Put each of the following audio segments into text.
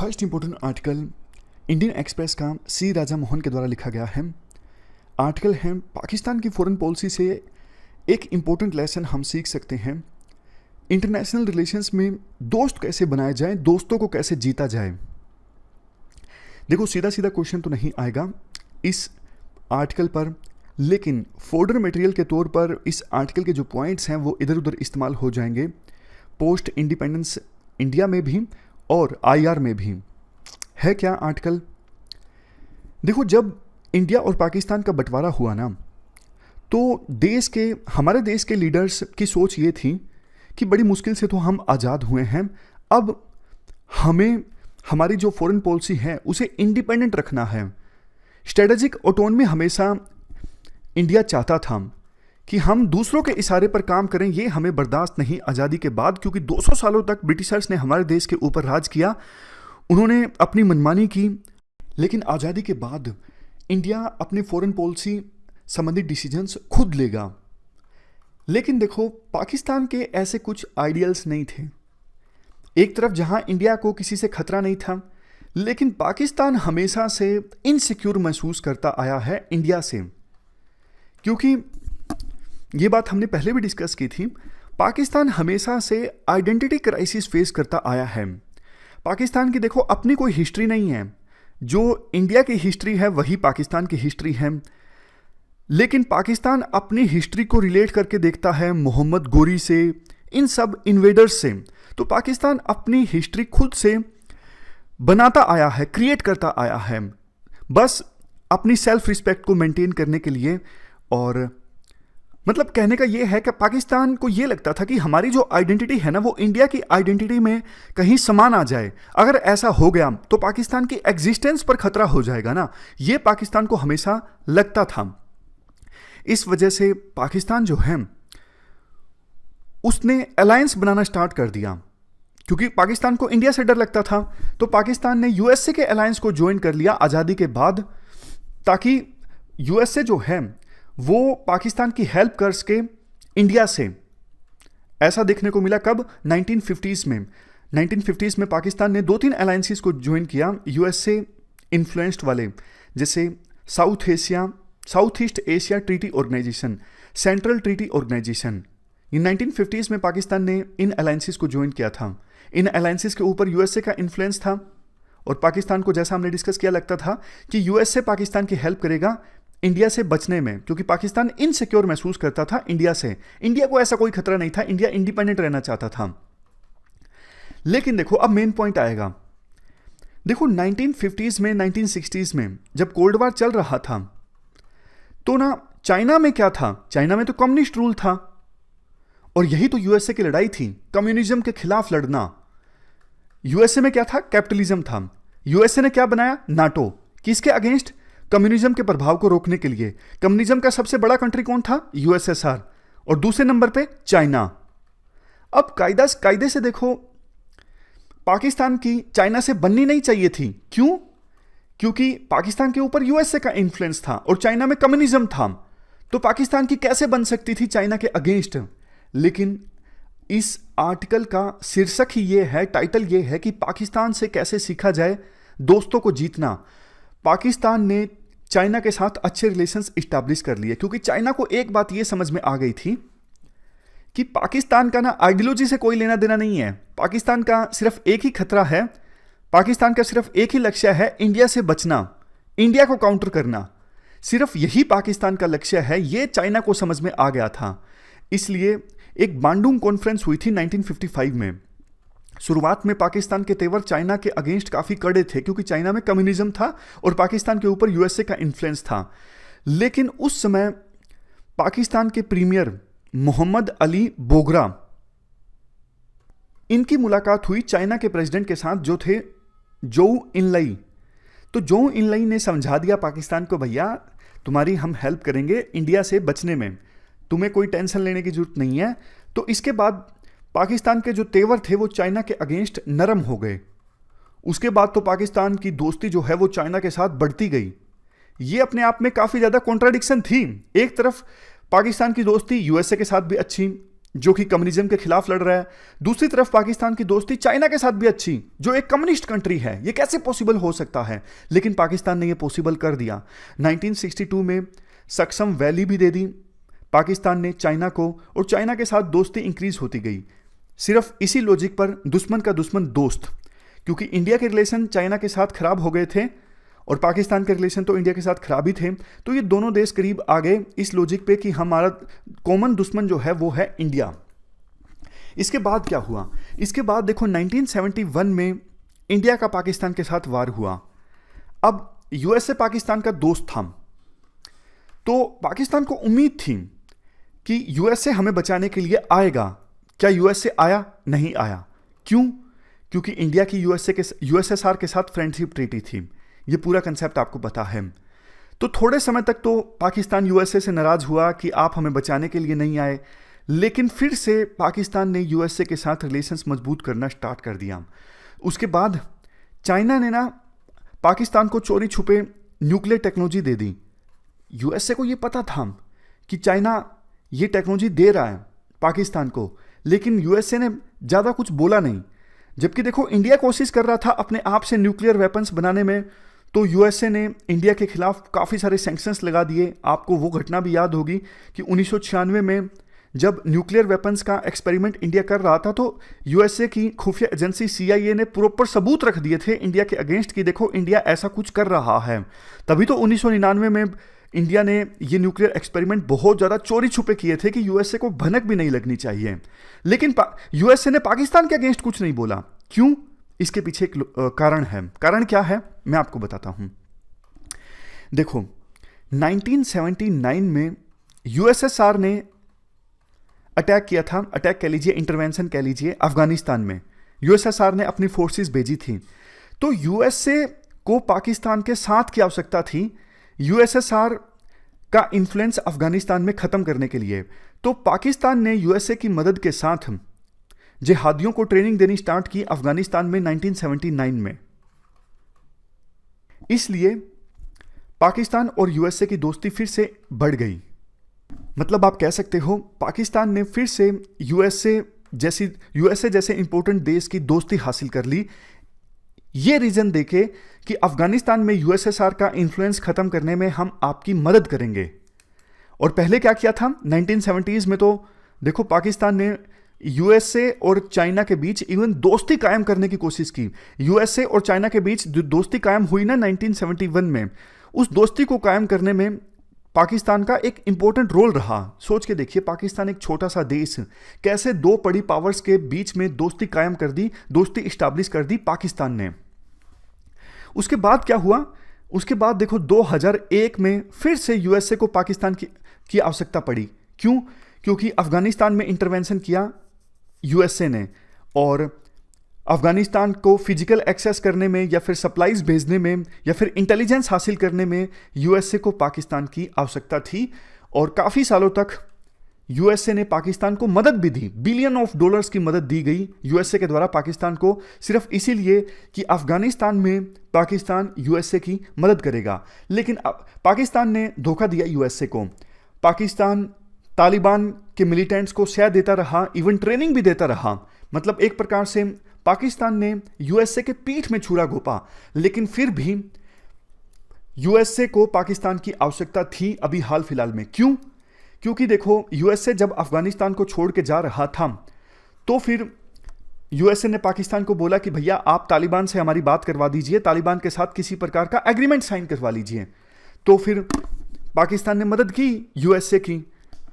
First important article Indian express का सी राजा मोहन के द्वारा लिखा गया है। आर्टिकल है पाकिस्तान की फॉरेन पॉलिसी से एक इम्पोर्टेंट लेसन हम सीख सकते हैं। इंटरनेशनल रिलेशंस में दोस्त कैसे बनाए जाए, दोस्तों को कैसे जीता जाए। देखो सीधा सीधा क्वेश्चन तो नहीं आएगा इस आर्टिकल पर, लेकिन फोल्डर मटेरियल के तौर पर इस आर्टिकल के जो पॉइंट्स हैं वो इधर उधर इस्तेमाल हो जाएंगे, पोस्ट इंडिपेंडेंस इंडिया में भी और आईआर में भी। है क्या आर्टिकल? देखो जब इंडिया और पाकिस्तान का बंटवारा हुआ ना, तो हमारे देश के लीडर्स की सोच ये थी कि बड़ी मुश्किल से तो हम आज़ाद हुए हैं, अब हमें हमारी जो फॉरेन पॉलिसी है उसे इंडिपेंडेंट रखना है। स्ट्रेटेजिक ऑटोनॉमी हमेशा इंडिया चाहता था कि हम दूसरों के इशारे पर काम करें, ये हमें बर्दाश्त नहीं आज़ादी के बाद, क्योंकि 200 सालों तक ब्रिटिशर्स ने हमारे देश के ऊपर राज किया, उन्होंने अपनी मनमानी की। लेकिन आज़ादी के बाद इंडिया अपने फॉरेन पॉलिसी संबंधित डिसीजंस खुद लेगा। लेकिन देखो पाकिस्तान के ऐसे कुछ आइडियल्स नहीं थे। एक तरफ जहां इंडिया को किसी से खतरा नहीं था, लेकिन पाकिस्तान हमेशा से इनसिक्योर महसूस करता आया है इंडिया से, क्योंकि ये बात हमने पहले भी डिस्कस की थी। पाकिस्तान हमेशा से आइडेंटिटी क्राइसिस फेस करता आया है। पाकिस्तान की देखो अपनी कोई हिस्ट्री नहीं है, जो इंडिया की हिस्ट्री है वही पाकिस्तान की हिस्ट्री है। लेकिन पाकिस्तान अपनी हिस्ट्री को रिलेट करके देखता है मोहम्मद गोरी से, इन सब इन्वेडर्स से। तो पाकिस्तान अपनी हिस्ट्री खुद से बनाता आया है, क्रिएट करता आया है, बस अपनी सेल्फ रिस्पेक्ट को मेंटेन करने के लिए। और मतलब कहने का ये है कि पाकिस्तान को ये लगता था कि हमारी जो आइडेंटिटी है ना वो इंडिया की आइडेंटिटी में कहीं समान आ जाए। अगर ऐसा हो गया तो पाकिस्तान की एग्जिस्टेंस पर खतरा हो जाएगा ना, ये पाकिस्तान को हमेशा लगता था। इस वजह से पाकिस्तान जो है उसने अलायंस बनाना स्टार्ट कर दिया, क्योंकि पाकिस्तान को इंडिया से डर लगता था। तो पाकिस्तान ने यूएसए के अलायंस को ज्वाइन कर लिया आज़ादी के बाद, ताकि यूएसए जो है वो पाकिस्तान की हेल्प कर सके इंडिया से। ऐसा देखने को मिला कब? 1950s में। 1950s में पाकिस्तान ने 2-3 अलायंसेस को ज्वाइन किया यूएसए इन्फ्लुएंस्ड वाले, जैसे South East Asia Treaty Organisation, Central Treaty Organisation. In 1950s में पाकिस्तान ने इन अलायंसेस को ज्वाइन किया था। इन अलायंसेस के ऊपर यूएसए का इन्फ्लुएंस था, और पाकिस्तान को जैसा हमने डिस्कस किया लगता था कि यूएसए पाकिस्तान की हेल्प करेगा इंडिया से बचने में, क्योंकि पाकिस्तान इनसिक्योर महसूस करता था इंडिया से। इंडिया को ऐसा कोई खतरा नहीं था, इंडिया इंडिपेंडेंट रहना चाहता था। लेकिन देखो अब मेन पॉइंट आएगा। देखो 1950s में 1960s में जब कोल्ड वार चल रहा था, तो ना चाइना में क्या था? चाइना में तो कम्युनिस्ट रूल था, और यही तो यूएसए की लड़ाई थी, कम्युनिज्म के खिलाफ लड़ना। यूएसए में क्या था? कैपिटलिज्म था। यूएसए ने क्या बनाया? नाटो। किसके अगेंस्ट? कम्युनिज्म के प्रभाव को रोकने के लिए। कम्युनिज्म का सबसे बड़ा कंट्री कौन था? यूएसएसआर, और दूसरे नंबर पे चाइना। अब कायदे से देखो पाकिस्तान की चाइना से बननी नहीं चाहिए थी। क्यों? क्योंकि पाकिस्तान के ऊपर यूएसए का इन्फ्लुएंस था और चाइना में कम्युनिज्म था, तो पाकिस्तान की कैसे बन सकती थी चाइना के अगेंस्ट। लेकिन इस आर्टिकल का शीर्षक ही ये है, टाइटल ये है कि पाकिस्तान से कैसे सीखा जाए दोस्तों को जीतना। पाकिस्तान ने चाइना के साथ अच्छे रिलेशंस इस्टेब्लिश कर लिए, क्योंकि चाइना को एक बात ये समझ में आ गई थी कि पाकिस्तान का ना आइडियोलॉजी से कोई लेना देना नहीं है। पाकिस्तान का सिर्फ एक ही खतरा है, पाकिस्तान का सिर्फ एक ही लक्ष्य है, इंडिया से बचना, इंडिया को काउंटर करना। सिर्फ यही पाकिस्तान का लक्ष्य है, ये चाइना को समझ में आ गया था। इसलिए एक बांडुंग कॉन्फ्रेंस हुई थी 1955 में। शुरुआत में पाकिस्तान के तेवर चाइना के अगेंस्ट काफ़ी कड़े थे, क्योंकि चाइना में कम्युनिज्म था और पाकिस्तान के ऊपर यूएसए का इन्फ्लुएंस था। लेकिन उस समय पाकिस्तान के प्रीमियर मोहम्मद अली बोगरा, इनकी मुलाकात हुई चाइना के प्रेसिडेंट के साथ, जो थे जोऊ इनलई। तो जोऊ इनलई ने समझा दिया पाकिस्तान को, भैया तुम्हारी हम हेल्प करेंगे इंडिया से बचने में, तुम्हें कोई टेंशन लेने की जरूरत नहीं है। तो इसके बाद पाकिस्तान के जो तेवर थे वो चाइना के अगेंस्ट नरम हो गए। उसके बाद तो पाकिस्तान की दोस्ती जो है वो चाइना के साथ बढ़ती गई। ये अपने आप में काफ़ी ज़्यादा कॉन्ट्राडिक्शन थी। एक तरफ पाकिस्तान की दोस्ती यूएसए के साथ भी अच्छी, जो कि कम्युनिज्म के खिलाफ लड़ रहा है। दूसरी तरफ पाकिस्तान की दोस्ती चाइना के साथ भी अच्छी, जो एक कम्युनिस्ट कंट्री है। ये कैसे पॉसिबल हो सकता है? लेकिन पाकिस्तान ने ये पॉसिबल कर दिया। 1962 में सक्सम वैली भी दे दी पाकिस्तान ने चाइना को, और चाइना के साथ दोस्ती इंक्रीज होती गई। सिर्फ इसी लॉजिक पर दुश्मन का दुश्मन दोस्त, क्योंकि इंडिया के रिलेशन चाइना के साथ खराब हो गए थे और पाकिस्तान के रिलेशन तो इंडिया के साथ खराब ही थे, तो ये दोनों देश करीब आ गए इस लॉजिक पे कि हमारा कॉमन दुश्मन जो है वो है इंडिया। इसके बाद क्या हुआ? इसके बाद देखो 1971 में इंडिया का पाकिस्तान के साथ वार हुआ। अब यूएसए पाकिस्तान का दोस्त था, तो पाकिस्तान को उम्मीद थी कि यूएसए हमें बचाने के लिए आएगा। क्या यूएसए आया? नहीं आया। क्यों? क्योंकि इंडिया की यूएसएसआर के साथ फ्रेंडशिप ट्रीटी थी। ये पूरा कंसेप्ट आपको पता है। तो थोड़े समय तक तो पाकिस्तान यूएसए से नाराज हुआ कि आप हमें बचाने के लिए नहीं आए, लेकिन फिर से पाकिस्तान ने यूएसए के साथ रिलेशंस मजबूत करना स्टार्ट कर दिया। उसके बाद चाइना ने ना पाकिस्तान को चोरी छुपे न्यूक्लियर टेक्नोलॉजी दे दी। यूएसए को ये पता था कि चाइना ये टेक्नोलॉजी दे रहा है पाकिस्तान को, लेकिन यूएसए ने ज़्यादा कुछ बोला नहीं। जबकि देखो इंडिया कोशिश कर रहा था अपने आप से न्यूक्लियर वेपन्स बनाने में, तो यूएसए ने इंडिया के खिलाफ काफ़ी सारे सैंक्शंस लगा दिए। आपको वो घटना भी याद होगी कि 1996 में जब न्यूक्लियर वेपन्स का एक्सपेरिमेंट इंडिया कर रहा था, तो यूएसए की खुफिया एजेंसी CIA ने प्रॉपर सबूत रख दिए थे इंडिया के अगेंस्ट कि देखो इंडिया ऐसा कुछ कर रहा है। तभी तो 1999 में इंडिया ने ये न्यूक्लियर एक्सपेरिमेंट बहुत ज़्यादा चोरी छुपे किए थे कि यूएसए को भनक भी नहीं लगनी चाहिए। लेकिन यूएसए ने पाकिस्तान के अगेंस्ट कुछ नहीं बोला। क्यों? इसके पीछे एक कारण है। कारण क्या है मैं आपको बताता हूं। देखो 1979 में यूएसएसआर ने अटैक किया था, अटैक कह लीजिए, इंटरवेंशन कह लीजिए, अफगानिस्तान में यूएसएसआर ने अपनी फोर्सेस भेजी थी। तो यूएसए को पाकिस्तान के साथ की आवश्यकता थी यूएसएसआर का इन्फ्लुएंस अफगानिस्तान में खत्म करने के लिए। तो पाकिस्तान ने यूएसए की मदद के साथ जिहादियों को ट्रेनिंग देनी स्टार्ट की अफगानिस्तान में 1979 में। इसलिए पाकिस्तान और यूएसए की दोस्ती फिर से बढ़ गई। मतलब आप कह सकते हो पाकिस्तान ने फिर से यूएसए जैसे इंपॉर्टेंट देश की दोस्ती हासिल कर ली, ये रीजन देके कि अफगानिस्तान में यूएसएसआर का इन्फ्लुएंस खत्म करने में हम आपकी मदद करेंगे। और पहले क्या किया था 1970s में? तो देखो पाकिस्तान ने यूएसए और चाइना के बीच इवन दोस्ती कायम करने की कोशिश की। यूएसए और चाइना के बीच जो दोस्ती कायम हुई ना 1971 में, उस दोस्ती को कायम करने में पाकिस्तान का एक इंपॉर्टेंट रोल रहा। सोच के देखिए, पाकिस्तान एक छोटा सा देश कैसे दो बड़ी पावर्स के बीच में दोस्ती कायम कर दी, दोस्ती इस्टेब्लिश कर दी पाकिस्तान ने। उसके बाद क्या हुआ? उसके बाद देखो 2001 में फिर से यूएसए को पाकिस्तान की आवश्यकता पड़ी। क्यों? क्योंकि अफगानिस्तान में इंटरवेंशन किया यूएसए ने, और अफगानिस्तान को फिजिकल एक्सेस करने में या फिर सप्लाईज भेजने में या फिर इंटेलिजेंस हासिल करने में यूएसए को पाकिस्तान की आवश्यकता थी। और काफ़ी सालों तक यूएसए ने पाकिस्तान को मदद भी दी, बिलियन ऑफ डॉलर्स की मदद दी गई यूएसए के द्वारा पाकिस्तान को, सिर्फ इसीलिए कि अफगानिस्तान में पाकिस्तान यूएसए की मदद करेगा। लेकिन पाकिस्तान ने धोखा दिया यूएसए को। पाकिस्तान तालिबान के मिलिटेंट्स को शह देता रहा, इवन ट्रेनिंग भी देता रहा। मतलब एक प्रकार से पाकिस्तान ने यूएसए के पीठ में छुरा घोंपा। लेकिन फिर भी यूएसए को पाकिस्तान की आवश्यकता थी अभी हाल फिलहाल में। क्यों? क्योंकि देखो यूएसए जब अफगानिस्तान को छोड़ के जा रहा था, तो फिर यूएसए ने पाकिस्तान को बोला कि भैया आप तालिबान से हमारी बात करवा दीजिए, तालिबान के साथ किसी प्रकार का एग्रीमेंट साइन करवा लीजिए। तो फिर पाकिस्तान ने मदद की यूएसए की।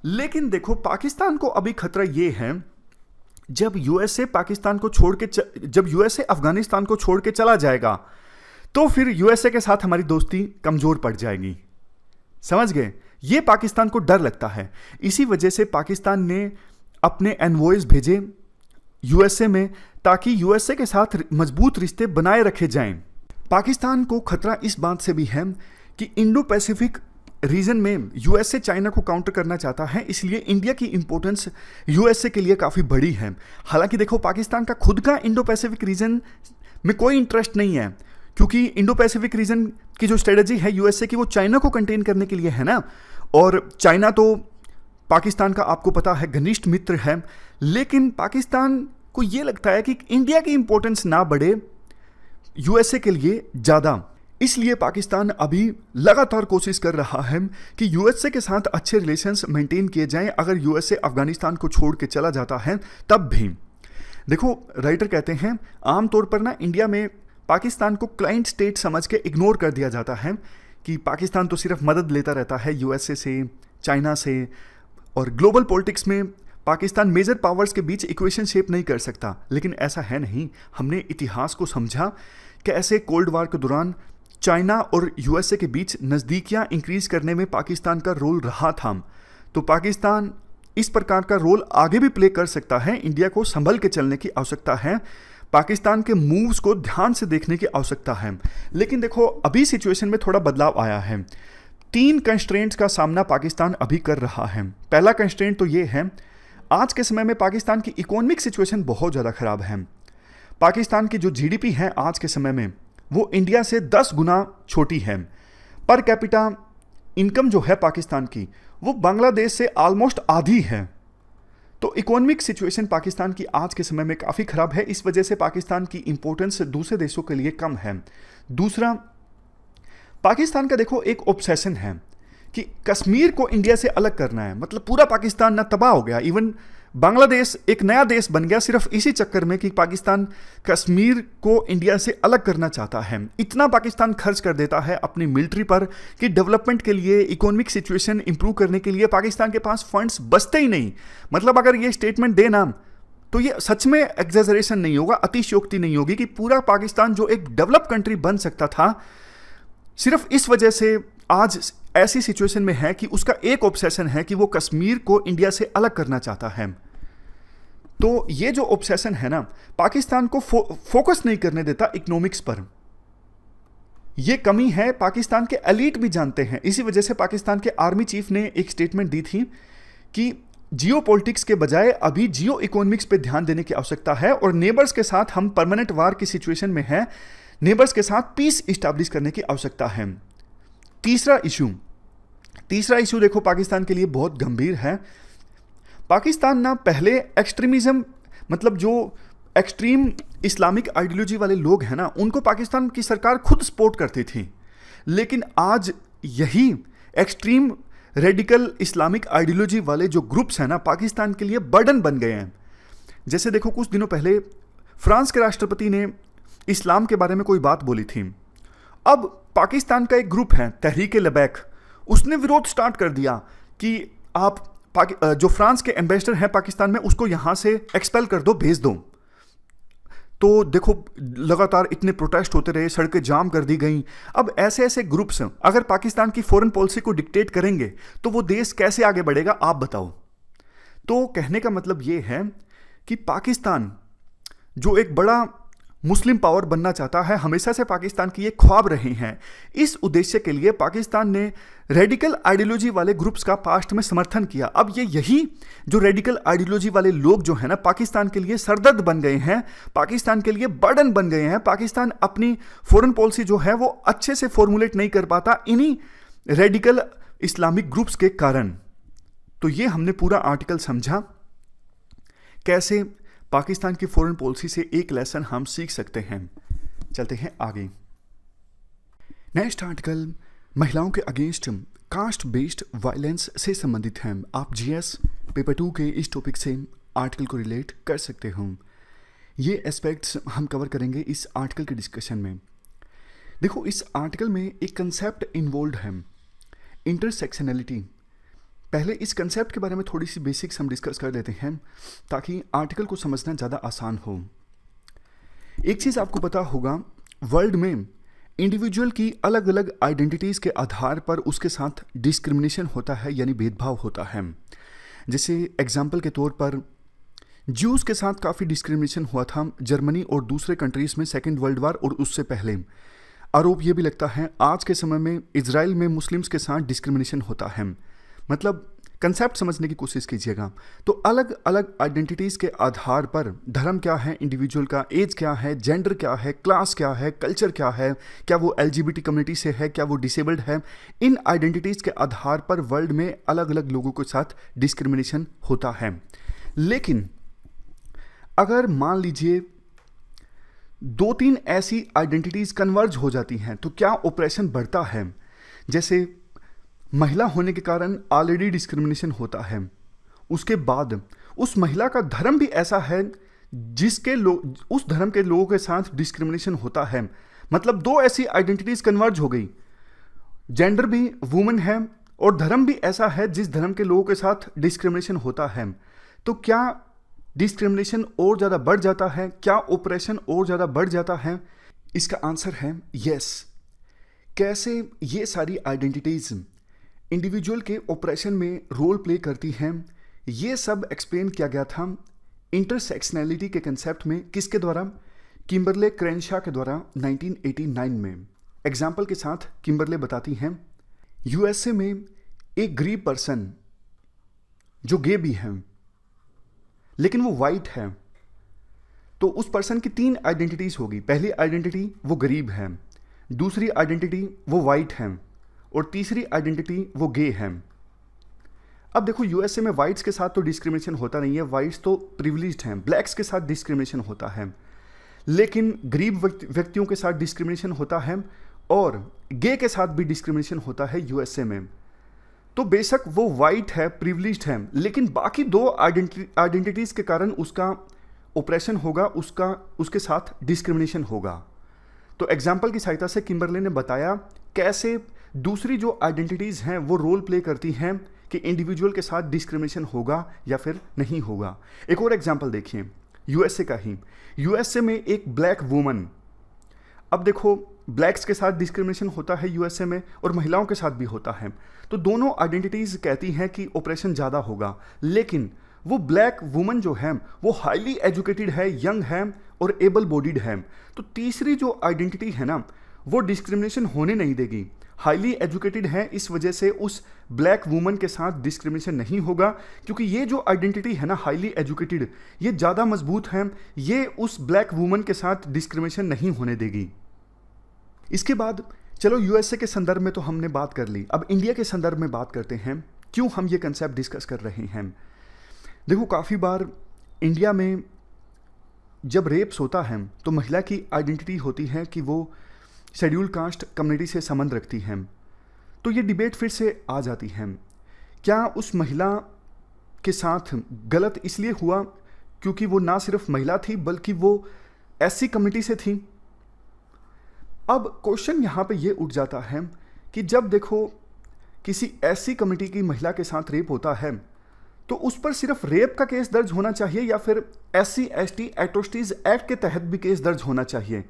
लेकिन देखो पाकिस्तान को अभी खतरा ये है, जब यूएसए अफगानिस्तान को छोड़ के चला जाएगा, तो फिर यूएसए के साथ हमारी दोस्ती कमजोर पड़ जाएगी। समझ गए? ये पाकिस्तान को डर लगता है। इसी वजह से पाकिस्तान ने अपने एनवॉयज भेजे यूएसए में, ताकि यूएसए के साथ मजबूत रिश्ते बनाए रखे जाएं। पाकिस्तान को खतरा इस बात से भी है कि इंडो पैसिफिक रीजन में यूएसए चाइना को काउंटर करना चाहता है, इसलिए इंडिया की इंपॉर्टेंस यूएसए के लिए काफ़ी बड़ी है। हालांकि देखो पाकिस्तान का खुद का इंडो पैसिफिक रीजन में कोई इंटरेस्ट नहीं है, क्योंकि इंडो पैसिफिक रीजन की जो स्ट्रेटजी है यूएसए की, वो चाइना को कंटेन करने के लिए है ना। और चाइना तो पाकिस्तान का आपको पता है घनिष्ठ मित्र है, लेकिन पाकिस्तान को ये लगता है कि इंडिया की इंपॉर्टेंस ना बढ़े यूएसए के लिए ज़्यादा। इसलिए पाकिस्तान अभी लगातार कोशिश कर रहा है कि यूएसए के साथ अच्छे रिलेशंस मेंटेन किए जाएं। अगर यूएसए अफगानिस्तान को छोड़ के चला जाता है तब भी। देखो, राइटर कहते हैं आमतौर पर ना इंडिया में पाकिस्तान को क्लाइंट स्टेट समझ के इग्नोर कर दिया जाता है कि पाकिस्तान तो सिर्फ मदद लेता रहता है यूएसए से, चाइना से, और ग्लोबल पॉलिटिक्स में पाकिस्तान मेजर पावर्स के बीच इक्वेशन शेप नहीं कर सकता। लेकिन ऐसा है नहीं। हमने इतिहास को समझा कि ऐसे कोल्ड वार के दौरान चाइना और यूएसए के बीच नज़दीकियाँ इंक्रीज करने में पाकिस्तान का रोल रहा था। तो पाकिस्तान इस प्रकार का रोल आगे भी प्ले कर सकता है। इंडिया को संभल के चलने की आवश्यकता है, पाकिस्तान के मूव्स को ध्यान से देखने की आवश्यकता है। लेकिन देखो, अभी सिचुएशन में थोड़ा बदलाव आया है। 3 कंस्ट्रेंट्स का सामना पाकिस्तान अभी कर रहा है। पहला कंस्ट्रेंट तो ये है, आज के समय में पाकिस्तान की इकोनॉमिक सिचुएशन बहुत ज़्यादा ख़राब है। पाकिस्तान की जो जीडीपी है आज के समय में वो इंडिया से 10 गुना छोटी है। पर कैपिटा इनकम जो है पाकिस्तान की वो बांग्लादेश से ऑलमोस्ट आधी है। तो इकोनॉमिक सिचुएशन पाकिस्तान की आज के समय में काफ़ी ख़राब है। इस वजह से पाकिस्तान की इंपॉर्टेंस दूसरे देशों के लिए कम है। दूसरा, पाकिस्तान का देखो एक ऑब्सेशन है कि कश्मीर को इंडिया से अलग करना है। मतलब पूरा पाकिस्तान ना तबाह हो गया, इवन बांग्लादेश एक नया देश बन गया सिर्फ इसी चक्कर में कि पाकिस्तान कश्मीर को इंडिया से अलग करना चाहता है। इतना पाकिस्तान खर्च कर देता है अपनी मिलिट्री पर कि डेवलपमेंट के लिए, इकोनॉमिक सिचुएशन इंप्रूव करने के लिए पाकिस्तान के पास फंड्स बचते ही नहीं। मतलब अगर ये स्टेटमेंट देना तो ये सच में एग्जेजरेशन नहीं होगा, अतिशयोक्ति नहीं होगी कि पूरा पाकिस्तान जो एक डेवलप कंट्री बन सकता था, सिर्फ इस वजह से आज ऐसी सिचुएशन में है कि उसका एक ऑब्सेशन है कि वो कश्मीर को इंडिया से अलग करना चाहता है। तो ये जो ऑब्सेशन है ना, पाकिस्तान को फोकस नहीं करने देता इकोनॉमिक्स पर। ये कमी है, पाकिस्तान के एलीट भी जानते हैं। इसी वजह से पाकिस्तान के आर्मी चीफ ने एक स्टेटमेंट दी थी कि जियो पॉलिटिक्स के बजाय अभी जियो इकोनॉमिक्स पे ध्यान देने की आवश्यकता है और नेबर्स के साथ हम परमानेंट वार की सिचुएशन में है, नेबर्स के साथ पीस इस्टेब्लिश करने की आवश्यकता है। तीसरा इशू देखो पाकिस्तान के लिए बहुत गंभीर है। पाकिस्तान ना पहले एक्सट्रीमिज्म, मतलब जो एक्सट्रीम इस्लामिक आइडियोलॉजी वाले लोग हैं ना, उनको पाकिस्तान की सरकार खुद सपोर्ट करती थी। लेकिन आज यही एक्सट्रीम रेडिकल इस्लामिक आइडियोलॉजी वाले जो ग्रुप्स हैं ना, पाकिस्तान के लिए बर्डन बन गए हैं। जैसे देखो, कुछ दिनों पहले फ्रांस के राष्ट्रपति ने इस्लाम के बारे में कोई बात बोली थी। अब पाकिस्तान का एक ग्रुप है तहरीक-ए-लबैक, उसने विरोध स्टार्ट कर दिया कि आप जो फ्रांस के एम्बेसडर हैं पाकिस्तान में, उसको यहां से एक्सपेल कर दो, भेज दो। तो देखो, लगातार इतने प्रोटेस्ट होते रहे, सड़कें जाम कर दी गई। अब ऐसे ऐसे ग्रुप्स अगर पाकिस्तान की फॉरेन पॉलिसी को डिक्टेट करेंगे तो वो देश कैसे आगे बढ़ेगा, आप बताओ। तो कहने का मतलब ये है कि पाकिस्तान जो एक बड़ा मुस्लिम पावर बनना चाहता है, हमेशा से पाकिस्तान की ये ख्वाब रहे हैं। इस उद्देश्य के लिए पाकिस्तान ने रेडिकल आइडियोलॉजी वाले ग्रुप्स का पास्ट में समर्थन किया। अब यही जो रेडिकल आइडियोलॉजी वाले लोग जो है ना, पाकिस्तान के लिए सरदर्द बन गए हैं, पाकिस्तान के लिए बर्डन बन गए हैं। पाकिस्तान अपनी फॉरेन पॉलिसी जो है वो अच्छे से फॉर्मुलेट नहीं कर पाता इन्हीं रेडिकल इस्लामिक ग्रुप्स के कारण। तो ये हमने पूरा आर्टिकल समझा, कैसे पाकिस्तान की फॉरेन पॉलिसी से एक लेसन हम सीख सकते हैं। चलते हैं आगे। नेक्स्ट आर्टिकल महिलाओं के अगेंस्ट कास्ट बेस्ड वायलेंस से संबंधित है। आप जीएस पेपर 2 के इस टॉपिक से आर्टिकल को रिलेट कर सकते हो। ये एस्पेक्ट्स हम कवर करेंगे इस आर्टिकल के डिस्कशन में। देखो, इस आर्टिकल में एक कंसेप्ट इन्वॉल्व है, इंटरसेक्शनैलिटी। पहले इस कंसेप्ट के बारे में थोड़ी सी बेसिक्स हम डिस्कस कर लेते हैं ताकि आर्टिकल को समझना ज़्यादा आसान हो। एक चीज़ आपको पता होगा, वर्ल्ड में इंडिविजुअल की अलग अलग आइडेंटिटीज़ के आधार पर उसके साथ डिस्क्रिमिनेशन होता है, यानी भेदभाव होता है। जैसे एग्जाम्पल के तौर पर ज्यूज़ के साथ काफ़ी डिस्क्रिमिनेशन हुआ था जर्मनी और दूसरे कंट्रीज़ में सेकेंड वर्ल्ड वार और उससे पहले। आरोप ये भी लगता है आज के समय में इजराइल में मुस्लिम्स के साथ डिस्क्रिमिनेशन होता है। मतलब कंसेप्ट समझने की कोशिश कीजिएगा। तो अलग अलग आइडेंटिटीज़ के आधार पर धर्म क्या है इंडिविजुअल का, एज क्या है, जेंडर क्या है, क्लास क्या है, कल्चर क्या है, क्या वो LGBT कम्युनिटी से है, क्या वो डिसेबल्ड है, इन आइडेंटिटीज़ के आधार पर वर्ल्ड में अलग अलग लोगों के साथ डिस्क्रिमिनेशन होता है। लेकिन अगर मान लीजिए 2-3 ऐसी आइडेंटिटीज़ कन्वर्ज हो जाती हैं तो क्या ऑपरेशन बढ़ता है। जैसे महिला होने के कारण ऑलरेडी डिस्क्रिमिनेशन होता है, उसके बाद उस महिला का धर्म भी ऐसा है जिसके उस धर्म के लोगों के साथ डिस्क्रिमिनेशन होता है। मतलब 2 ऐसी आइडेंटिटीज़ कन्वर्ज हो गई, जेंडर भी वुमन है और धर्म भी ऐसा है जिस धर्म के लोगों के साथ डिस्क्रिमिनेशन होता है। तो क्या डिस्क्रिमिनेशन और ज़्यादा बढ़ जाता है, क्या ऑपरेशन और ज़्यादा बढ़ जाता है? इसका आंसर है यस। कैसे ये सारी आइडेंटिटीज़ इंडिविजुअल के ऑपरेशन में रोल प्ले करती हैं, ये सब एक्सप्लेन किया गया था इंटरसेक्शनैलिटी के कंसेप्ट में। किसके द्वारा? किम्बरले क्रेनशॉ के द्वारा 1989 में। एग्जाम्पल के साथ किम्बरले बताती हैं, यूएसए में एक गरीब पर्सन जो गे भी है लेकिन वो वाइट है, तो उस पर्सन की 3 आइडेंटिटीज होगी। पहली आइडेंटिटी वो गरीब है, दूसरी आइडेंटिटी वो वाइट है और तीसरी आइडेंटिटी वो गे है। अब देखो यूएसए में वाइट्स के साथ तो डिस्क्रिमिनेशन होता नहीं है, वाइट्स तो प्रिविलेज्ड हैं, ब्लैक्स के साथ डिस्क्रिमिनेशन होता है, लेकिन गरीब व्यक्तियों के साथ डिस्क्रिमिनेशन होता है और गे के साथ भी डिस्क्रिमिनेशन होता है यूएसए में। तो बेशक वो वाइट है, प्रिविलेज्ड है, लेकिन बाकी 2 आइडेंटिटीज़ के कारण उसका ऑपरेशन होगा, उसके साथ डिस्क्रिमिनेशन होगा। तो एग्जाम्पल की सहायता से किम्बरले ने बताया कैसे दूसरी जो आइडेंटिटीज़ हैं वो रोल प्ले करती हैं कि इंडिविजुअल के साथ डिस्क्रिमिनेशन होगा या फिर नहीं होगा। एक और एग्जाम्पल देखिए, यूएसए का ही। यूएसए में एक ब्लैक वुमन, अब देखो ब्लैक्स के साथ डिस्क्रिमिनेशन होता है यूएसए में और महिलाओं के साथ भी होता है, तो दोनों आइडेंटिटीज़ कहती हैं कि ऑपरेशन ज़्यादा होगा। लेकिन वो ब्लैक वुमन जो है वो हाईली एजुकेटेड है, यंग है और एबल बॉडीड है, तो तीसरी जो आइडेंटिटी है ना वो डिस्क्रिमिनेशन होने नहीं देगी। हाईली एजुकेटेड है, इस वजह से उस ब्लैक वुमन के साथ डिस्क्रिमिनेशन नहीं होगा, क्योंकि ये जो आइडेंटिटी है ना हाईली एजुकेटेड, ये ज़्यादा मजबूत है, ये उस ब्लैक वुमन के साथ डिस्क्रिमिनेशन नहीं होने देगी। इसके बाद चलो यूएसए के संदर्भ में तो हमने बात कर ली, अब इंडिया के संदर्भ में बात करते हैं। क्यों हम ये कंसेप्ट डिस्कस कर रहे हैं? देखो काफ़ी बार इंडिया में जब रेप्स होता है तो महिला की आइडेंटिटी होती है कि वो शेड्यूल कास्ट कम्युनिटी से संबंध रखती हैं, तो ये डिबेट फिर से आ जाती है, क्या उस महिला के साथ गलत इसलिए हुआ क्योंकि वो ना सिर्फ महिला थी बल्कि वो एससी कम्युनिटी से थी? अब क्वेश्चन यहाँ पे ये उठ जाता है कि जब देखो किसी एससी कम्युनिटी की महिला के साथ रेप होता है तो उस पर सिर्फ रेप का केस दर्ज होना चाहिए या फिर SC/ST एट्रोसिटीज एक्ट के तहत भी केस दर्ज होना चाहिए?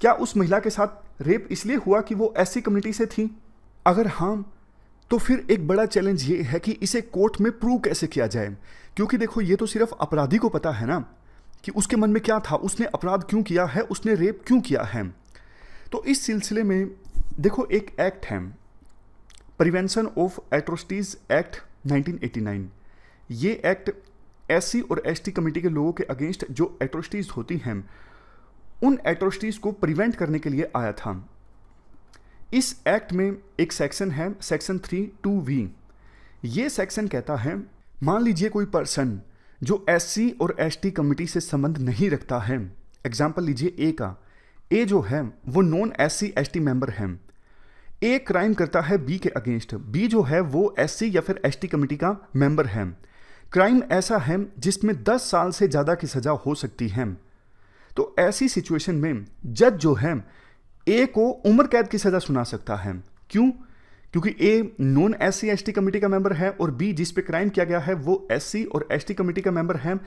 क्या उस महिला के साथ रेप इसलिए हुआ कि वो एससी कम्युनिटी से थी? अगर हाँ, तो फिर एक बड़ा चैलेंज ये है कि इसे कोर्ट में प्रूव कैसे किया जाए, क्योंकि देखो ये तो सिर्फ अपराधी को पता है ना कि उसके मन में क्या था, उसने अपराध क्यों किया है, उसने रेप क्यों किया है। तो इस सिलसिले में देखो एक एक्ट है, प्रिवेंशन ऑफ एट्रोसिटीज एक्ट 1989। ये एक्ट एससी और एसटी कम्युनिटी के लोगों के अगेंस्ट जो एट्रोसिटीज होती हैं उन एट्रोसिटीज को प्रिवेंट करने के लिए आया था। इस एक्ट में एक सेक्शन है, सेक्शन 3(2)(v). ये सेक्शन कहता है, मान लीजिए कोई पर्सन जो एससी और एसटी कम्युनिटी से संबंध नहीं रखता है, एग्जाम्पल लीजिए ए का, ए जो है वो नॉन SC/ST मेंबर है, ए क्राइम करता है बी के अगेंस्ट, बी जो है वो SC या फिर ST कम्युनिटी का मेंबर है, क्राइम ऐसा है जिसमें 10 साल से ज़्यादा की सज़ा हो सकती है। तो ऐसी सिचुएशन में जज जो है ए को उम्र कैद की सज़ा सुना सकता है। क्यों? क्योंकि ए नॉन SC/ST कम्युनिटी का मेंबर है और बी जिस पे क्राइम किया गया है वो SC और ST कम्युनिटी का मेंबर है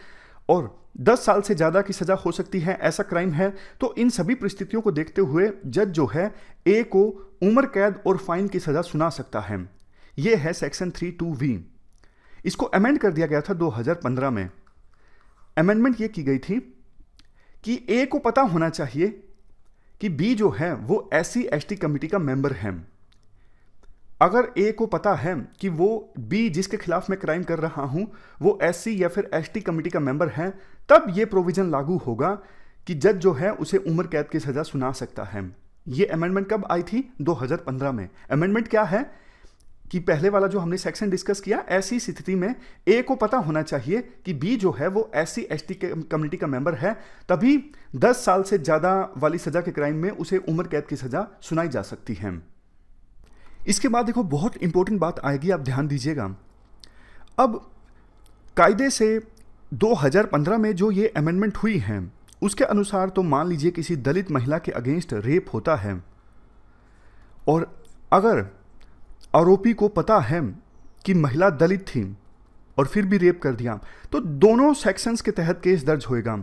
और 10 साल से ज़्यादा की सज़ा हो सकती है, ऐसा क्राइम है। तो इन सभी परिस्थितियों को देखते हुए जज जो है ए को उम्र कैद और फाइन की सज़ा सुना सकता है। ये है सेक्शन 3(2)(v). इसको अमेंड कर दिया गया था 2015 में। अमेंडमेंट ये की गई थी कि ए को पता होना चाहिए कि बी जो है वो SC/ST कम्युनिटी का मेंबर है। अगर ए को पता है कि वो बी जिसके खिलाफ मैं क्राइम कर रहा हूं वो एससी या फिर एसटी कमेटी का मेंबर है, तब ये प्रोविजन लागू होगा कि जज जो है उसे उम्र कैद की सजा सुना सकता है। ये अमेंडमेंट कब आई थी? 2015 में। अमेंडमेंट क्या है कि पहले वाला जो हमने सेक्शन डिस्कस किया, ऐसी स्थिति में ए को पता होना चाहिए कि बी जो है वो एससी एसटी कम्युनिटी का मेंबर है, तभी 10 साल से ज्यादा वाली सजा के क्राइम में उसे उम्र कैद की सजा सुनाई जा सकती है। इसके बाद देखो बहुत इंपॉर्टेंट बात आएगी, आप ध्यान दीजिएगा। अब कायदे से 2015 में जो ये अमेंडमेंट हुई है उसके अनुसार तो मान लीजिए किसी दलित महिला के अगेंस्ट रेप होता है और अगर आरोपी को पता है कि महिला दलित थी और फिर भी रेप कर दिया, तो दोनों सेक्शंस के तहत केस दर्ज होएगा।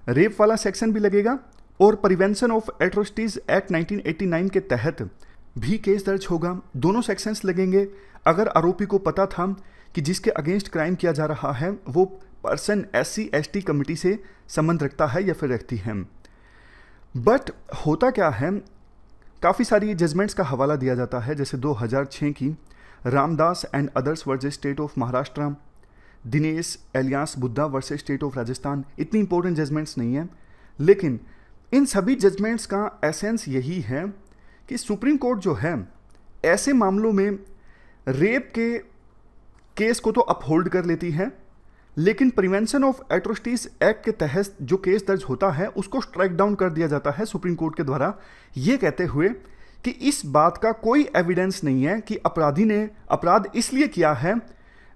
रेप वाला सेक्शन भी लगेगा और प्रिवेंशन ऑफ एट्रोसिटीज एक्ट 1989 के तहत भी केस दर्ज होगा। दोनों सेक्शंस लगेंगे अगर आरोपी को पता था कि जिसके अगेंस्ट क्राइम किया जा रहा है वो पर्सन एससी एसटी कमिटी से संबंध रखता है या फिर रखती है। बट होता क्या है, काफ़ी सारी जजमेंट्स का हवाला दिया जाता है, जैसे 2006 की Ramdas and others versus state of Maharashtra, Dinesh alias Buddha versus state of Rajasthan. इतनी इंपॉर्टेंट जजमेंट्स नहीं है, लेकिन इन सभी जजमेंट्स का एसेंस यही है कि सुप्रीम कोर्ट जो है ऐसे मामलों में रेप के केस को तो अपहोल्ड कर लेती है, लेकिन प्रिवेंशन ऑफ एट्रोसिटीज एक्ट के तहत जो केस दर्ज होता है उसको स्ट्राइक डाउन कर दिया जाता है सुप्रीम कोर्ट के द्वारा, ये कहते हुए कि इस बात का कोई एविडेंस नहीं है कि अपराधी ने अपराध इसलिए किया है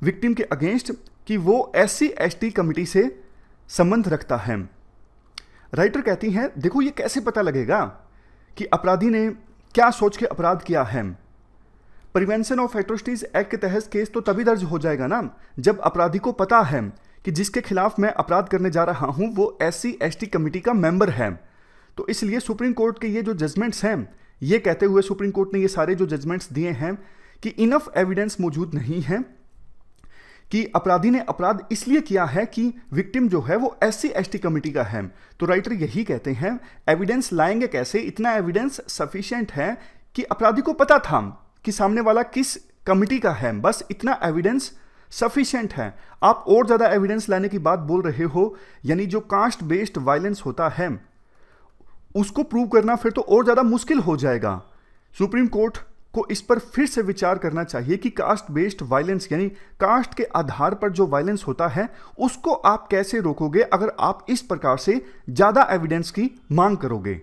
विक्टिम के अगेंस्ट कि वो एससी एसटी कमिटी से संबंध रखता है। राइटर कहती हैं देखो ये कैसे पता लगेगा कि अपराधी ने क्या सोच के अपराध किया है। प्रिवेंशन ऑफ एट्रोसिटीज एक्ट के तहत केस तो तभी दर्ज हो जाएगा ना जब अपराधी को पता है कि जिसके खिलाफ मैं अपराध करने जा रहा हूं वो एससी एसटी कमिटी का मेंबर है। तो इसलिए सुप्रीम कोर्ट के ये जो जजमेंट्स हैं, ये कहते हुए सुप्रीम कोर्ट ने ये सारे जो जजमेंट्स दिए हैं कि इनफ एविडेंस मौजूद नहीं है कि अपराधी ने अपराध इसलिए किया है कि विक्टिम जो है वो एससी एसटी कमिटी का है। तो राइटर यही कहते हैं एविडेंस लाएंगे कैसे? इतना एविडेंस सफिशिएंट है कि अपराधी को पता था कि सामने वाला किस कमिटी का है, बस इतना एविडेंस सफिशिएंट है। आप और ज्यादा एविडेंस लाने की बात बोल रहे हो, यानी जो कास्ट बेस्ड वायलेंस होता है उसको प्रूव करना फिर तो और ज्यादा मुश्किल हो जाएगा। सुप्रीम कोर्ट को इस पर फिर से विचार करना चाहिए कि कास्ट बेस्ड वायलेंस यानी कास्ट के आधार पर जो वायलेंस होता है उसको आप कैसे रोकोगे अगर आप इस प्रकार से ज्यादा एविडेंस की मांग करोगे।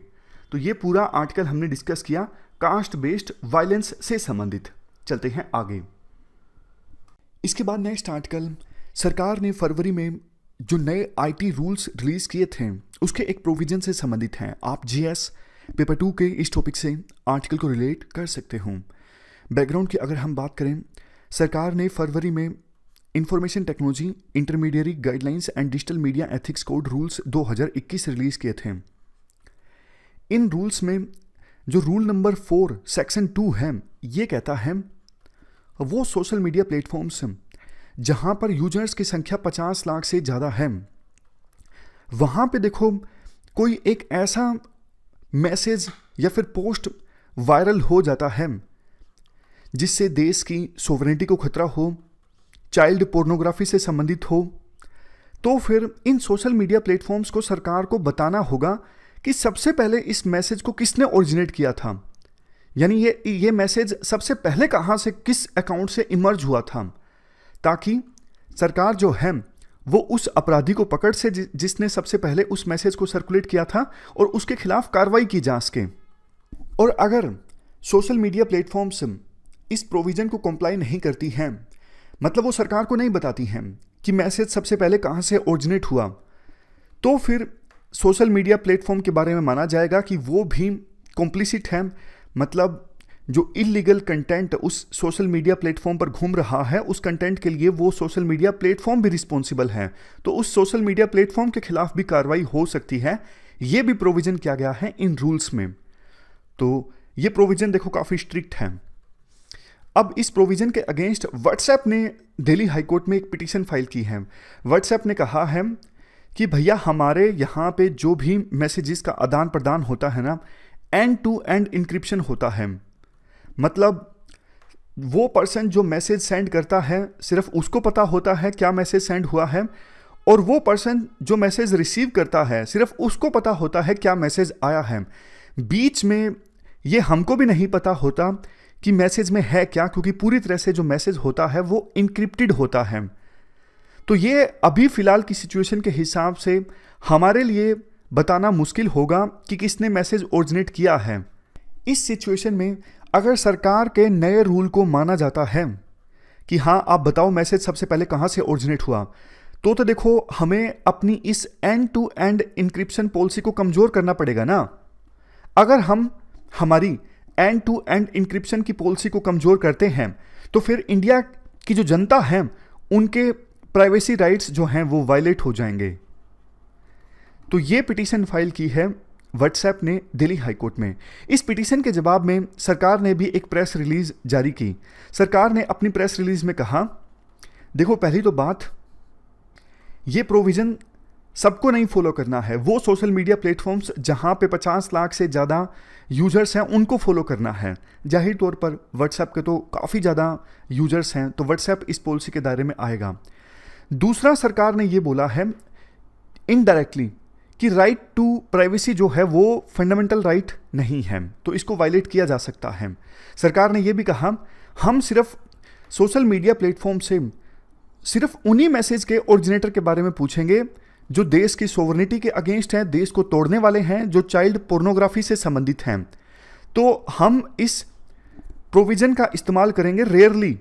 तो ये पूरा आर्टिकल हमने डिस्कस किया कास्ट बेस्ड वायलेंस से संबंधित। चलते हैं आगे। इसके बाद नेक्स्ट आर्टिकल, सरकार ने फरवरी में जो नए आईटी रूल्स रिलीज किए थे उसके एक प्रोविजन से संबंधित हैं। आप जीएस पेपर 2 के इस टॉपिक से आर्टिकल को रिलेट कर सकते हो। बैकग्राउंड की अगर हम बात करें, सरकार ने फरवरी में information technology intermediary guidelines and digital media ethics code rules 2021 release किए थे। इन रूल्स में जो रूल नंबर 4 सेक्शन 2 है, ये कहता है वो सोशल मीडिया प्लेटफॉर्म्स जहां पर यूजर्स की संख्या 50 लाख से ज़्यादा है, वहां पे देखो कोई एक ऐसा मैसेज या फिर पोस्ट वायरल हो जाता है जिससे देश की सोवरेनिटी को खतरा हो, चाइल्ड पोर्नोग्राफी से संबंधित हो, तो फिर इन सोशल मीडिया प्लेटफॉर्म्स को सरकार को बताना होगा कि सबसे पहले इस मैसेज को किसने ओरिजिनेट किया था, यानी ये मैसेज सबसे पहले कहाँ से किस अकाउंट से इमर्ज हुआ था, ताकि सरकार जो है वो उस अपराधी को पकड़ से जिसने सबसे पहले उस मैसेज को सर्कुलेट किया था और उसके खिलाफ कार्रवाई की जा सके। और अगर सोशल मीडिया प्लेटफॉर्म्स इस प्रोविजन को कंप्लाई नहीं करती हैं, मतलब वो सरकार को नहीं बताती हैं कि मैसेज सबसे पहले कहाँ से ओरिजिनेट हुआ, तो फिर सोशल मीडिया प्लेटफॉर्म के बारे में माना जाएगा कि वो भी कॉम्प्लिसिट है, मतलब जो इलीगल कंटेंट उस सोशल मीडिया प्लेटफॉर्म पर घूम रहा है उस कंटेंट के लिए वो सोशल मीडिया प्लेटफॉर्म भी रिस्पॉन्सिबल है, तो उस सोशल मीडिया प्लेटफॉर्म के खिलाफ भी कार्रवाई हो सकती है। ये भी प्रोविजन किया गया है इन रूल्स में। तो ये प्रोविजन देखो काफ़ी स्ट्रिक्ट है। अब इस प्रोविजन के अगेंस्ट व्हाट्सएप ने दिल्ली हाईकोर्ट में एक पिटीशन फाइल की है। व्हाट्सएप ने कहा है कि भैया हमारे यहाँ पे जो भी मैसेजेस का आदान प्रदान होता है ना, एंड टू एंड इंक्रिप्शन होता है, मतलब वो पर्सन जो मैसेज सेंड करता है सिर्फ उसको पता होता है क्या मैसेज सेंड हुआ है, और वो पर्सन जो मैसेज रिसीव करता है सिर्फ उसको पता होता है क्या मैसेज आया है। बीच में ये हमको भी नहीं पता होता कि मैसेज में है क्या, क्योंकि पूरी तरह से जो मैसेज होता है वो इनक्रिप्टेड होता है। तो ये अभी फिलहाल की सिचुएशन के हिसाब से हमारे लिए बताना मुश्किल होगा कि किसने मैसेज ओरिजिनेट किया है। इस सिचुएशन में अगर सरकार के नए रूल को माना जाता है कि हाँ आप बताओ मैसेज सबसे पहले कहाँ से ओरिजिनेट हुआ, तो देखो हमें अपनी इस end to end encryption policy को कमज़ोर करना पड़ेगा ना। अगर हम हमारी एंड टू एंड इंक्रिप्शन की पॉलिसी को कमज़ोर करते हैं तो फिर इंडिया की जो जनता है उनके प्राइवेसी राइट्स जो हैं वो वायलेट हो जाएंगे। तो ये पिटीशन फाइल की है व्हाट्सएप ने दिल्ली हाईकोर्ट में। इस पिटीशन के जवाब में सरकार ने भी एक प्रेस रिलीज जारी की। सरकार ने अपनी प्रेस रिलीज में कहा, देखो पहली तो बात, ये प्रोविज़न सबको नहीं फॉलो करना है। वो सोशल मीडिया प्लेटफॉर्म्स जहाँ पे 50 लाख से ज़्यादा यूजर्स हैं उनको फॉलो करना है। जाहिर तौर पर व्हाट्सएप के तो काफ़ी ज़्यादा यूजर्स हैं, तो व्हाट्सएप इस पॉलिसी के दायरे में आएगा। दूसरा, सरकार ने ये बोला है इनडायरेक्टली कि राइट टू प्राइवेसी जो है वो फंडामेंटल राइट नहीं है, तो इसको वायलेट किया जा सकता है। सरकार ने ये भी कहा, हम सिर्फ सोशल मीडिया प्लेटफॉर्म से सिर्फ उन्हीं मैसेज के ओरिजिनेटर के बारे में पूछेंगे जो देश की सोवरेनिटी के अगेंस्ट हैं, देश को तोड़ने वाले हैं, जो चाइल्ड पोर्नोग्राफी से संबंधित हैं। तो हम इस प्रोविज़न का इस्तेमाल करेंगे रेयरली,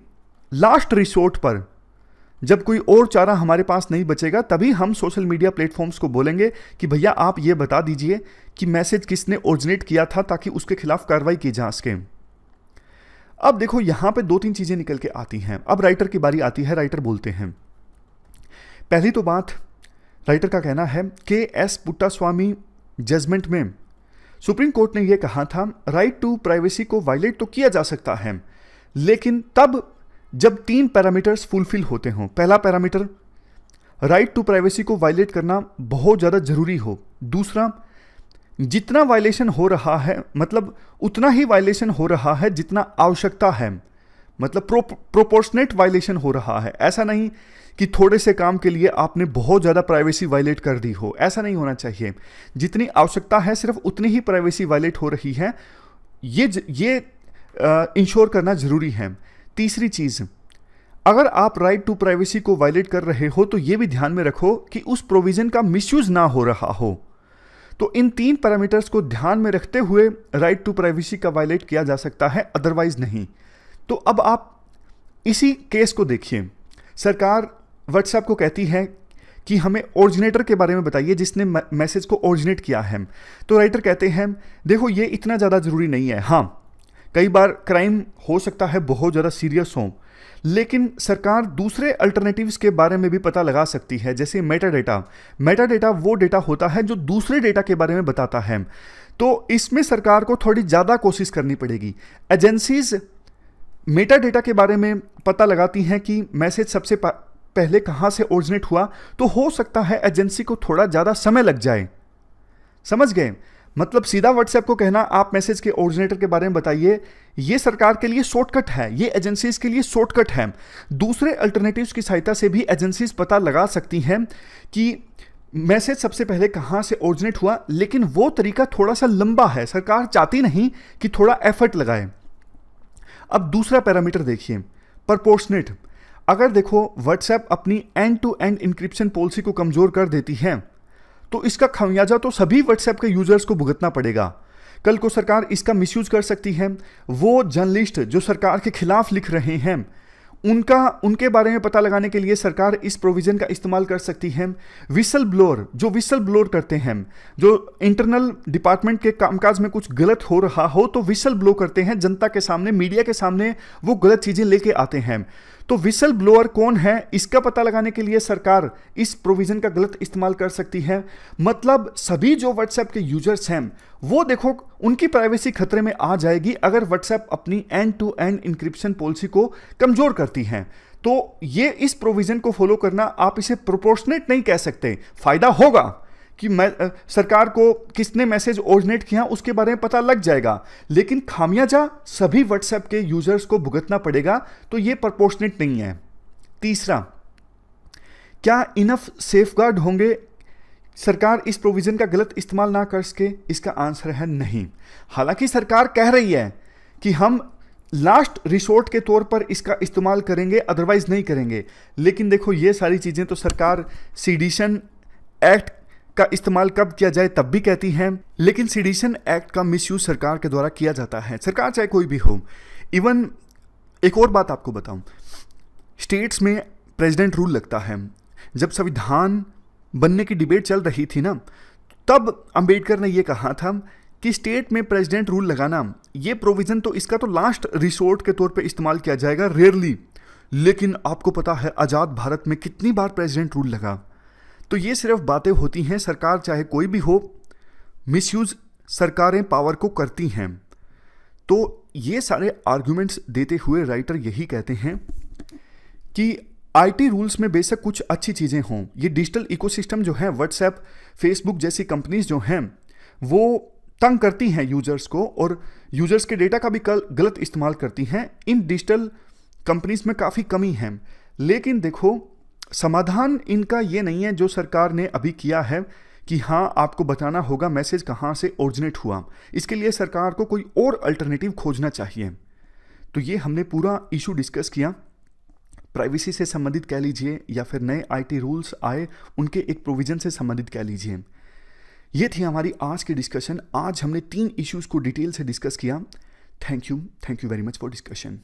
लास्ट रिसोर्ट पर, जब कोई और चारा हमारे पास नहीं बचेगा तभी हम सोशल मीडिया प्लेटफॉर्म्स को बोलेंगे कि भैया आप ये बता दीजिए कि मैसेज किसने ओरिजिनेट किया था, ताकि उसके खिलाफ कार्रवाई की जा सके। अब देखो यहां पे 2-3 चीजें निकल के आती हैं। अब राइटर की बारी आती है, राइटर बोलते हैं। पहली तो बात, राइटर का कहना है कि एस पुट्टास्वामी जजमेंट में सुप्रीम कोर्ट ने यह कहा था राइट टू प्राइवेसी को वायलेट तो किया जा सकता है, लेकिन तब जब 3 पैरामीटर्स फुलफिल होते हों। पहला पैरामीटर, राइट टू प्राइवेसी को वायलेट करना बहुत ज़्यादा जरूरी हो। दूसरा, जितना वायलेशन हो रहा है मतलब उतना ही वायलेशन हो रहा है जितना आवश्यकता है, मतलब प्रोपोर्शनेट वायलेशन हो रहा है। ऐसा नहीं कि थोड़े से काम के लिए आपने बहुत ज़्यादा प्राइवेसी वायलेट कर दी हो, ऐसा नहीं होना चाहिए। जितनी आवश्यकता है सिर्फ उतनी ही प्राइवेसी वायलेट हो रही है, ये इंश्योर करना जरूरी है। तीसरी चीज, अगर आप राइट टू प्राइवेसी को वायलेट कर रहे हो तो यह भी ध्यान में रखो कि उस प्रोविजन का मिसयूज ना हो रहा हो। तो इन 3 पैरामीटर्स को ध्यान में रखते हुए राइट टू प्राइवेसी का वायलेट किया जा सकता है, अदरवाइज नहीं। तो अब आप इसी केस को देखिए। सरकार व्हाट्सएप को कहती है कि हमें ओरिजिनेटर के बारे में बताइए जिसने मैसेज को ओरिजिनेट किया है। तो राइटर कहते हैं देखो ये इतना ज़्यादा ज़रूरी नहीं है। हाँ, कई बार क्राइम हो सकता है बहुत ज़्यादा सीरियस हो, लेकिन सरकार दूसरे अल्टरनेटिव्स के बारे में भी पता लगा सकती है, जैसे मेटा डेटा। मेटा डेटा वो डेटा होता है जो दूसरे डेटा के बारे में बताता है। तो इसमें सरकार को थोड़ी ज़्यादा कोशिश करनी पड़ेगी। एजेंसीज मेटा डेटा के बारे में पता लगाती हैं कि मैसेज सबसे पहले कहाँ से ओरिजिनेट हुआ, तो हो सकता है एजेंसी को थोड़ा ज़्यादा समय लग जाए। समझ गए? मतलब सीधा व्हाट्सएप को कहना आप मैसेज के ओरिजिनेटर के बारे में बताइए, ये सरकार के लिए शॉर्टकट है, ये एजेंसीज के लिए शॉर्टकट है। दूसरे अल्टरनेटिव्स की सहायता से भी एजेंसीज पता लगा सकती हैं कि मैसेज सबसे पहले कहाँ से ओरिजिनेट हुआ, लेकिन वो तरीका थोड़ा सा लंबा है। सरकार चाहती नहीं कि थोड़ा एफर्ट लगाए। अब दूसरा पैरामीटर देखिए, प्रोपोर्शनेट। अगर देखो व्हाट्सएप अपनी end to end encryption policy को कमजोर कर देती है तो इसका खामियाजा तो सभी व्हाट्सएप के यूजर्स को भुगतना पड़ेगा। कल को सरकार इसका मिसयूज कर सकती है। वो जर्नलिस्ट जो सरकार के खिलाफ लिख रहे हैं उनके बारे में पता लगाने के लिए सरकार इस प्रोविजन का इस्तेमाल कर सकती है। विसल ब्लोअर, जो विसल ब्लोअर करते हैं, जो इंटरनल डिपार्टमेंट के कामकाज में कुछ गलत हो रहा हो तो विसल ब्लो करते हैं, जनता के सामने, मीडिया के सामने वो गलत चीजें लेके आते हैं। तो विसल ब्लोअर कौन है इसका पता लगाने के लिए सरकार इस प्रोविजन का गलत इस्तेमाल कर सकती है। मतलब सभी जो व्हाट्सएप के यूजर्स हैं वो देखो उनकी प्राइवेसी खतरे में आ जाएगी अगर व्हाट्सएप अपनी end to end encryption policy को कमजोर करती है। तो ये इस प्रोविजन को फॉलो करना, आप इसे प्रोपोर्शनेट नहीं कह सकते। फायदा होगा कि सरकार को किसने मैसेज ओरिजिनेट किया उसके बारे में पता लग जाएगा, लेकिन खामियाजा सभी व्हाट्सएप के यूजर्स को भुगतना पड़ेगा, तो ये प्रोपोर्शनेट नहीं है। तीसरा, क्या इनफ सेफगार्ड होंगे, सरकार इस प्रोविजन का गलत इस्तेमाल ना कर सके? इसका आंसर है नहीं। हालांकि सरकार कह रही है कि हम लास्ट रिसोर्ट के तौर पर इसका इस्तेमाल करेंगे, अदरवाइज नहीं करेंगे, लेकिन देखो ये सारी चीजें तो सरकार सीडिशन एक्ट का इस्तेमाल कब किया जाए तब भी कहती हैं, लेकिन सीडिशन एक्ट का मिसयूज सरकार के द्वारा किया जाता है, सरकार चाहे कोई भी हो। इवन एक और बात आपको बताऊं, स्टेट्स में प्रेसिडेंट रूल लगता है। जब संविधान बनने की डिबेट चल रही थी ना, तब अंबेडकर ने यह कहा था कि स्टेट में प्रेसिडेंट रूल लगाना, ये प्रोविजन तो इसका तो लास्ट रिसोर्ट के तौर पे इस्तेमाल किया जाएगा, रेयरली। लेकिन आपको पता है आज़ाद भारत में कितनी बार प्रेसिडेंट रूल लगा। तो ये सिर्फ बातें होती हैं, सरकार चाहे कोई भी हो, मिसयूज सरकारें पावर को करती हैं। तो ये सारे आर्ग्यूमेंट्स देते हुए राइटर यही कहते हैं कि आईटी रूल्स में बेशक कुछ अच्छी चीज़ें हों, ये डिजिटल इकोसिस्टम जो है, व्हाट्सएप, फेसबुक जैसी कंपनीज जो हैं, वो तंग करती हैं यूजर्स को और यूजर्स के डेटा का भी गलत इस्तेमाल करती हैं। इन डिजिटल कंपनीज में काफ़ी कमी है, लेकिन देखो समाधान इनका ये नहीं है जो सरकार ने अभी किया है कि हाँ आपको बताना होगा मैसेज कहाँ से ओरिजिनेट हुआ। इसके लिए सरकार को कोई और अल्टरनेटिव खोजना चाहिए। तो ये हमने पूरा इशू डिस्कस किया, प्राइवेसी से संबंधित कह लीजिए या फिर नए आईटी रूल्स आए उनके एक प्रोविजन से संबंधित कह लीजिए। ये थी हमारी आज की डिस्कशन। आज हमने 3 इश्यूज को डिटेल से डिस्कस किया। Thank you very much for discussion.